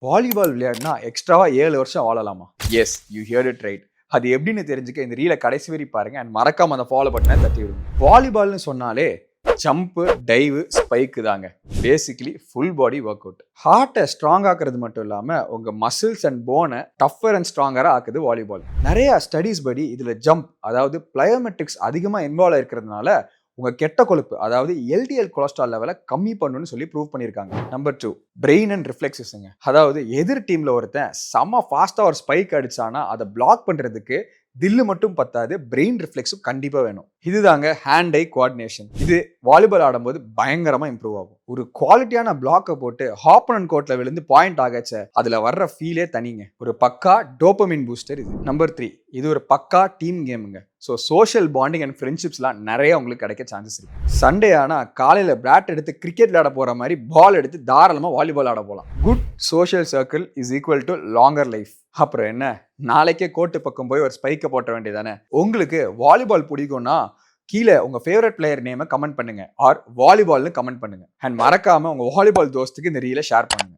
Volleyball விளையாடினா எக்ஸ்ட்ராவா 7 வருஷம் வாழலாமா? Yes, you heard it right. அது எப்படின்னு தெரிஞ்சுக்க இந்த ரீலை கடைசி வரை பாருங்க அண்ட் மறக்காம அந்த ஃபாலோ பட்டனை தட்டி விடுங்க. வாலிபால்னு சொன்னாலே ஜம்ப், டைவ், ஸ்பைக்கு தாங்க. Basically full body workout. ஹார்ட்டை ஸ்ட்ராங் ஆக்குறது மட்டும் இல்லாம உங்க மசில்ஸ் அண்ட் போனை டஃபர் அண்ட் ஸ்ட்ராங்கரா ஆக்குது வாலிபால். நிறைய ஸ்டடீஸ் படி இதுல ஜம்ப், அதாவது பிளயோமெட்ரிக்ஸ் அதிகமா இன்வால்வ் இருக்கிறதுனால உங்க கெட்ட கொழுப்பு, அதாவது எல்டிஎல் கொலஸ்ட்ரால் லெவலை கம்மி பண்ணுன்னு சொல்லி ப்ரூவ் பண்ணியிருக்காங்க. நம்பர் 2, பிரெயின் அண்ட் ரிஃப்ளெக்ஸஸ்ங்க. அதாவது எதிர் டீம்ல ஒருத்தன் செம்ம ஃபாஸ்டா ஒரு ஸ்பைக் அடிச்சானா அதை பிளாக் பண்றதுக்கு தில்லு மட்டும் பத்தாது, பிரெயின் ரிஃப்ளெக்ஸும் கண்டிப்பா வேணும். இதுதாங்க ஹேண்ட் ஐ கோஆர்டினேஷன். இது வாலிபால் ஆடும்போது பயங்கரமா இம்ப்ரூவ் ஆகும். ஒரு குவாலிட்டியான பிளாக்கை போட்டு ஆப்போனன்ட் கோர்ட்ல விழுந்து பாயிண்ட் ஆகச்ச அதுல வர்ற ஃபீலே தனிங்க. ஒரு பக்கா டோபமின் பூஸ்டர் இது. நம்பர் 3, இது ஒரு பக்கா டீம் கேமுங்க. ஸோ சோஷியல் பாண்டிங் அண்ட் ஃப்ரெண்ட்ஷிப்ஸ்லாம் நிறைய உங்களுக்கு கிடைக்க சான்சஸ் இருக்கு. சண்டே ஆனால் காலையில் பேட் எடுத்து கிரிக்கெட் விளையாட போகிற மாதிரி பால் எடுத்து தாராளமாக வாலிபால் ஆட போகலாம். Good social circle is equal to longer life. அப்புறம் என்ன, நாளைக்கே கோர்ட்டு பக்கம் போய் ஒரு ஸ்பைக்கை போட்ட வேண்டியதானே. உங்களுக்கு வாலிபால் பிடிக்கும்னா கீழே உங்க ஃபேவரட் பிளேயர் நேமை கமெண்ட் பண்ணுங்க, ஆர் வாலிபால்னு கமெண்ட் பண்ணுங்க. அண்ட் மறக்காம உங்க வாலிபால் தோஸ்துக்கு இந்த ரீலை ஷேர் பண்ணுங்க.